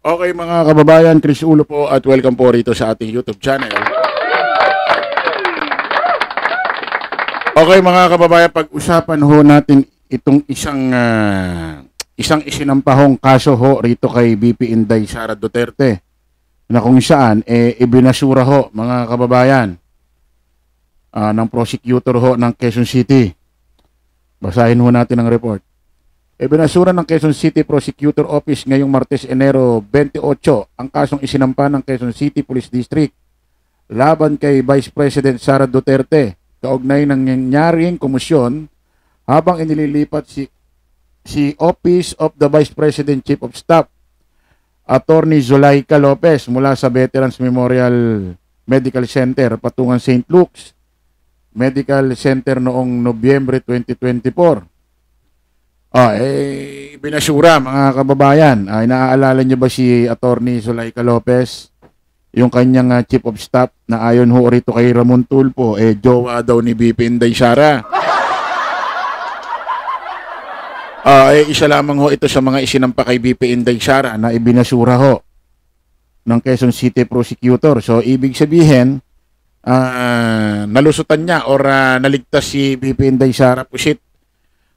Okay mga kababayan, Chris Ulo po at welcome po rito sa ating YouTube channel. Okay mga kababayan, pag-usapan ho natin itong isang isinampahong kaso ho rito kay BP Inday Sara Duterte na kung saan ibinasura ho mga kababayan ng prosecutor ho ng Quezon City. Basahin ho natin ang report. Ibinasura ng Quezon City Prosecutor Office ngayong Martes, Enero 28 ang kasong isinampa ng Quezon City Police District laban kay Vice President Sara Duterte kaugnay ng nangyaring komisyon habang inililipat si Office of the Vice President Chief of Staff Attorney Zulaika Lopez mula sa Veterans Memorial Medical Center patungan St. Luke's Medical Center noong Nobyembre 2024. Binasura mga kababayan. Naaalala niyo ba si Attorney Zulaika Lopez? Yung kanyang Chief of Staff na ayon ho rito kay Ramon Tulfo, jowa daw ni BP Inday Sara. Isa lamang ho ito sa mga isinampa kay BP Inday Sara na ibinasura ho ng Quezon City Prosecutor. So, ibig sabihin, nalusutan niya or naligtas si BP Inday Sara Pusit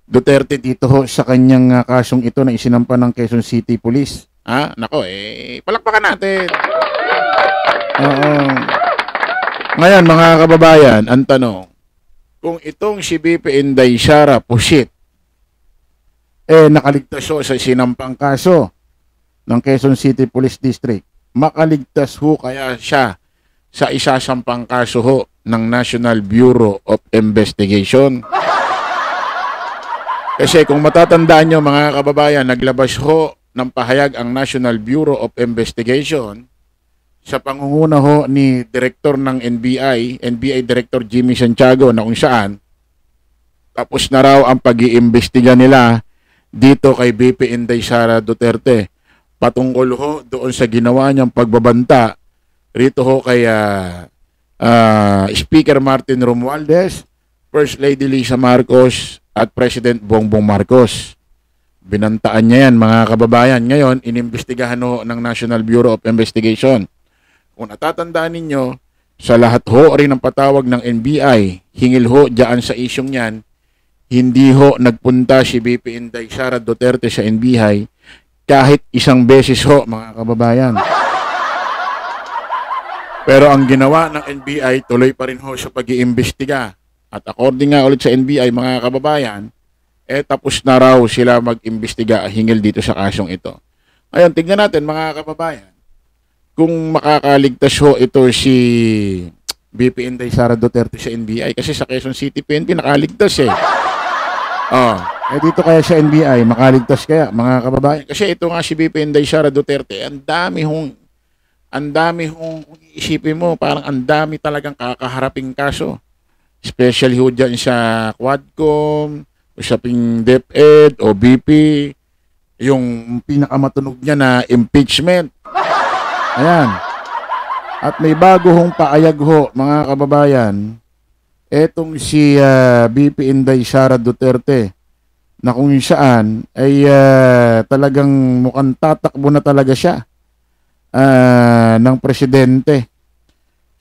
Duterte dito ho sa kanyang kasong ito na isinampa ng Quezon City Police. Nako, palakpakan natin. Ngayon mga kababayan, ang tanong, kung itong si BP Inday Sara Pusit nakaligtas ho sa sinampang kaso ng Quezon City Police District, makaligtas ho kaya siya sa isasampang kaso ho ng National Bureau of Investigation? Kasi kung matatandaan nyo mga kababayan, naglabas ho ng pahayag ang National Bureau of Investigation sa pangunguna ho ni Director ng NBI Director Jimmy Santiago na kung saan tapos na raw ang pag-iimbestiga nila dito kay BP Inday Sara Duterte patungkol ho doon sa ginawa niyang pagbabanta rito ho kay Speaker Martin Romualdez, First Lady Lisa Marcos at President Bongbong Marcos. Binantaan niya yan mga kababayan. Ngayon, inimbestigahan ho ng National Bureau of Investigation. Kung natatandaan ninyo, sa lahat ho rin ng patawag ng NBI, hingil ho dyan sa isyong yan, hindi ho nagpunta si BP Inday Sara Duterte sa NBI kahit isang beses ho mga kababayan. Pero ang ginawa ng NBI, tuloy pa rin ho sa pag-iimbestiga. At according nga ulit sa NBI, mga kababayan, tapos na raw sila mag-imbestiga hingil dito sa kasong ito. Ngayon, tingnan natin mga kababayan, kung makakaligtas ho ito si BP Inday Sara Duterte sa NBI, kasi sa Quezon City PNP nakaligtas dito kaya sa NBI, makaligtas kaya mga kababayan? Kasi ito nga si BP Inday Sara Duterte, ang dami hong isipin mo, parang ang dami talagang kakaharaping kaso. Especially ho dyan sa Quadcom, usaping DepEd o BP, yung pinakamatunog niya na impeachment. Ayan. At may bago hong paayag ho, mga kababayan, etong si BP Inday Sara Duterte, na kung saan ay talagang mukhang tatakbo na talaga siya ng presidente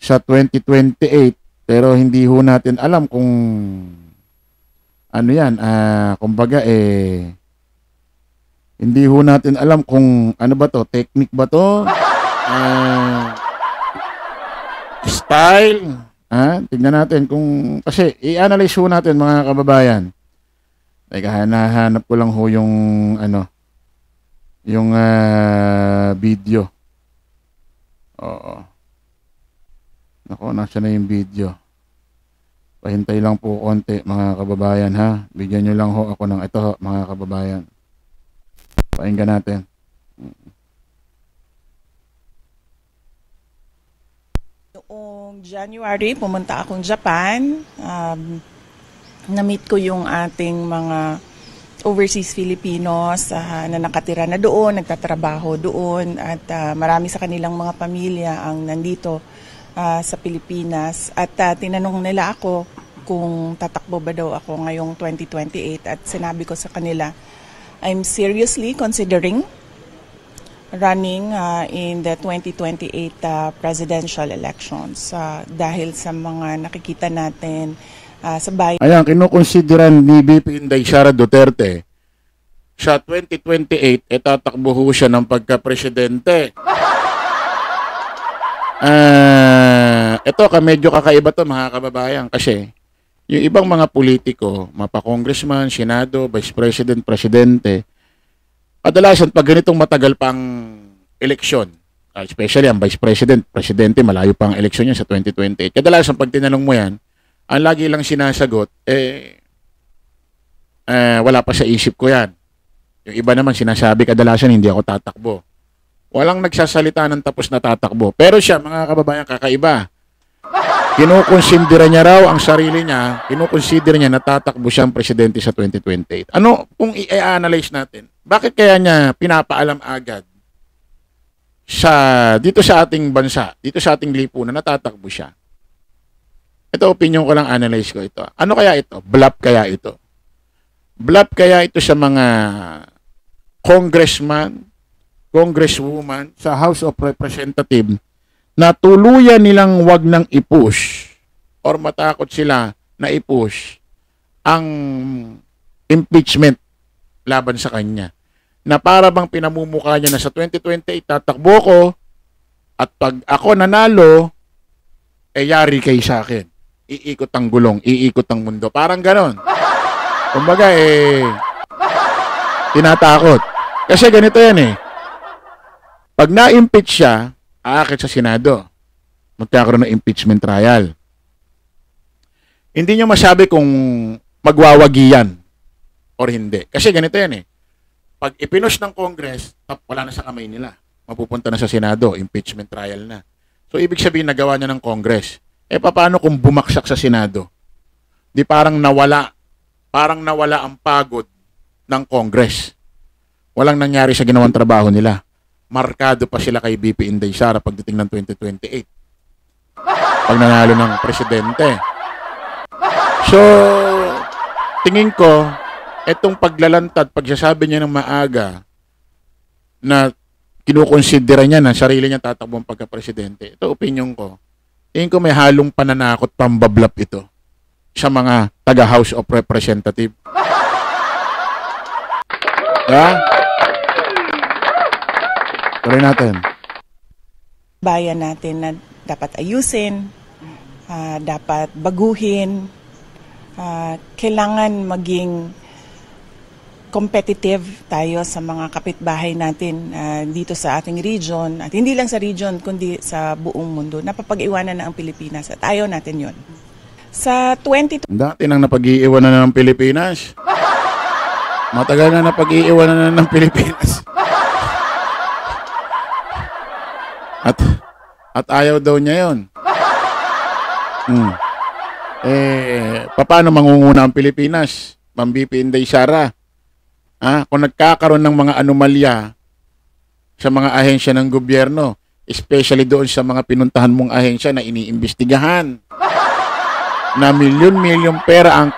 sa 2028. Pero hindi ho natin alam kung ano yan, kumbaga hindi ho natin alam kung ano ba to, technique ba to, style, tingnan natin kung, kasi i-analyze ho natin mga kababayan. Teka, hanahanap ko lang ho yung yung video. Oo. Nako, nasa na yung video. Pahintay lang po konti mga kababayan ha. Bigyan nyo lang ho ako ng ito ho, mga kababayan. Pakinggan natin. Noong January, pumunta akong Japan. Na-meet ko yung ating mga overseas Filipinos na nakatira na doon, nagtatrabaho doon. At marami sa kanilang mga pamilya ang nandito sa Pilipinas at tinanong nila ako kung tatakbo ba daw ako ngayong 2028 at sinabi ko sa kanila, I'm seriously considering running in the 2028 presidential elections dahil sa mga nakikita natin sa bayan. Ayan, kinukonsideran ni VP Inday Sara Duterte sa 2028 tatakbo ho siya ng pagka-presidente. Ito medyo kakaiba to mga kababayan kasi yung ibang mga politiko, mapa-congressman, senado, vice president, presidente, kadalasan pag ganitong matagal pang eleksyon, especially ang vice president, presidente, malayo pang eleksyon yan sa 2028. Kadalasan pag tinanong mo yan, ang lagi lang sinasagot, wala pa sa isip ko yan. Yung iba naman sinasabi kadalasan, hindi ako tatakbo. Walang nagsasalita ng tapos na tatakbo. Pero siya, mga kababayan, kakaiba. Kinukonsidera niya raw ang sarili niya, kinukonsidera niya na tatakbo siyang presidente sa 2028. Ano, kung i-analyze natin, bakit kaya niya pinapaalam agad dito sa ating bansa, dito sa ating lipunan, natatakbo siya? Ito, opinion ko lang, analyze ko ito. Ano kaya ito? Bluff kaya ito? Bluff kaya ito sa mga congressman, congresswoman sa House of Representatives na tuluyan nilang wag nang i-push or matakot sila na i-push ang impeachment laban sa kanya. Na para bang pinamumukha niya na sa 2028 tatakbo ko at pag ako nanalo, yari kay sa akin. Iikot ang gulong, iikot ang mundo. Parang ganon. Kumbaga tinatakot. Kasi ganito yan Pag na-impeach siya, aakit sa Senado. Magkakaroon ng impeachment trial. Hindi nyo masabi kung magwawagi yan or hindi. Kasi ganito yan Pag ipinush ng Congress, wala na sa kamay nila. Mapupunta na sa Senado, impeachment trial na. So, ibig sabihin, nagawa niya ng Congress. Paano kung bumaksak sa Senado? Di parang nawala ang pagod ng Congress. Walang nangyari sa ginawang trabaho nila. Markado pa sila kay VP Inday Sara pagdating ng 2028. Pag nanalo ng presidente. So, tingin ko, etong paglalantad, pagsasabi niya ng maaga na kinukonsidera niya na sarili niya tatakbong pagka-presidente. Ito, opinion ko. Tingin ko may halong pananakot, pambablap ito sa mga taga-House of Representatives. Tuloy natin. Bayan natin na dapat ayusin, dapat baguhin, kailangan maging competitive tayo sa mga kapitbahay natin dito sa ating region at hindi lang sa region kundi sa buong mundo. Napapag-iwanan na ang Pilipinas at ayaw natin yon. Sa 20... Dati nang napag-iiwanan na ng Pilipinas. Matagal na napag-iiwanan na ng Pilipinas. At ayaw daw niya yon. Paano mangunguna ang Pilipinas? Ma'am VP Inday Sara. Kung nagkakaroon ng mga anomalya sa mga ahensya ng gobyerno, especially doon sa mga pinuntahan mong ahensya na iniimbestigahan, na milyon-milyon pera ang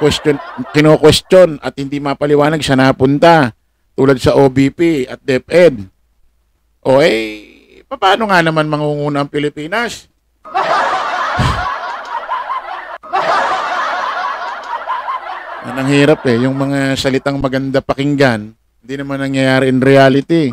kino-question at hindi mapaliwanag sa napunta, tulad sa OBP at DepEd. Paano nga naman mangunguna ang Pilipinas? Ang hirap yung mga salitang maganda pakinggan, hindi naman nangyayari in reality.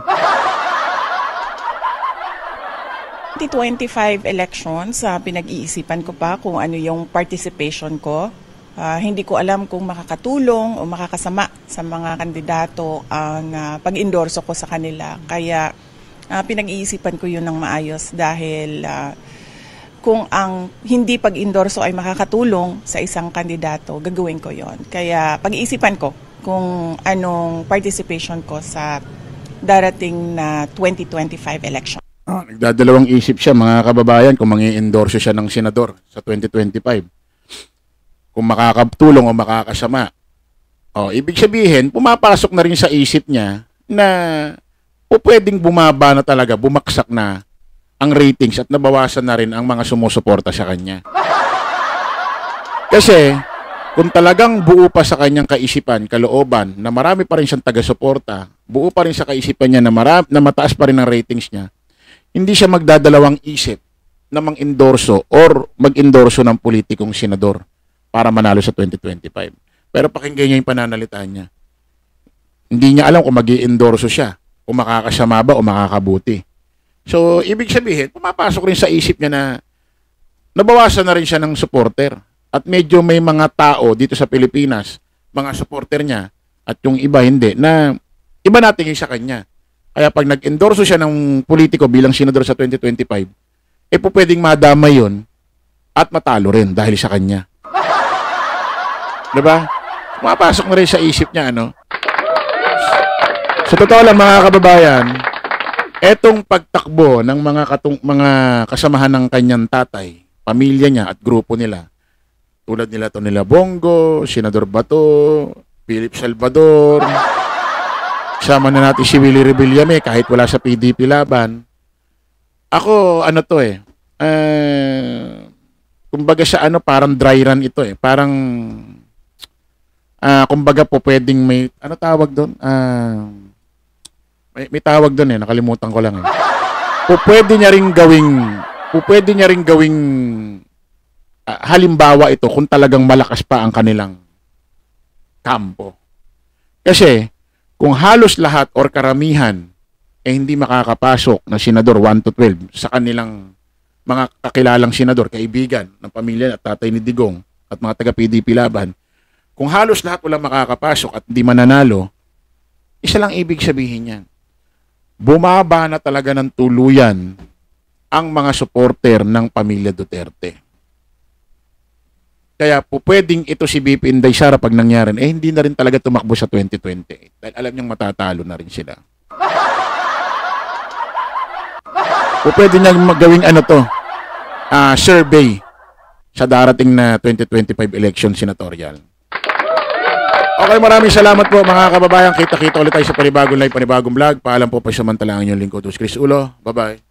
2025 elections, pinag-iisipan ko pa kung ano yung participation ko. Hindi ko alam kung makakatulong o makakasama sa mga kandidato ang pag-endorso ko sa kanila. Kaya pinag-iisipan ko yun ng maayos dahil kung ang hindi pag-endorso ay makakatulong sa isang kandidato, gagawin ko yon. Kaya pag-iisipan ko kung anong participation ko sa darating na 2025 election. Nagdadalawang isip siya, mga kababayan, kung mang-i-endorso siya ng senador sa 2025. Kung makakatulong o makakasama. Ibig sabihin, pumapasok na rin sa isip niya na pwedeng bumaba na talaga, bumaksak na ang ratings at nabawasan na rin ang mga sumusuporta sa kanya. Kasi, kung talagang buo pa sa kanyang kaisipan, kalooban, na marami pa rin siyang taga-suporta, buo pa rin sa kaisipan niya na, na mataas pa rin ang ratings niya, hindi siya magdadalawang isip na mang-endorso or mag-endorso ng politikong senador para manalo sa 2025. Pero pakinggan niya yung pananalitaan niya. Hindi niya alam kung mag-i-endorso siya, kung makakasama ba o makakabuti. So, ibig sabihin, pumapasok rin sa isip niya na nabawasan na rin siya ng supporter. At medyo may mga tao dito sa Pilipinas, mga supporter niya, at yung iba hindi, na iba natingin sa kanya. Kaya pag nag-endorso siya ng politiko bilang senador sa 2025, po pwedeng madama yun at matalo rin dahil sa kanya. Diba? Pumapasok na rin sa isip niya, ano? Sa totoo lang, mga kababayan, etong pagtakbo ng mga kasamahan ng kanyang tatay, pamilya niya at grupo nila, tulad nila Tonela Bongo, Senador Bato, Philip Salvador, sama na natin si Willie Rebillame kahit wala sa PDP laban. Ako, ano to kumbaga sa parang dry run ito parang, kumbaga po pwedeng may, ano tawag doon? May tawag doon nakalimutan ko lang pwede niya ring gawing halimbawa ito kung talagang malakas pa ang kanilang kampo. Kasi, kung halos lahat or karamihan hindi makakapasok na senador 1 to 12 sa kanilang mga kakilalang senador, kaibigan ng pamilya at tatay ni Digong at mga taga-PDP laban, kung halos lahat wala makakapasok at hindi mananalo, isa lang ibig sabihin yan. Bumaba na talaga ng tuluyan ang mga supporter ng pamilya Duterte. Kaya po pwedeng ito si BP Inday Sara pag nangyari, hindi na rin talaga tumakbo sa 2028 dahil alam niyang matatalo na rin sila. O pwede niyang magawing survey sa darating na 2025 election senatorial. Okay, maraming salamat po mga kababayan. Kita-kita ulit tayo sa panibagong live, panibagong vlog. Paalam po pa samantalang inyong lingkod, Chris Ulo. Bye-bye.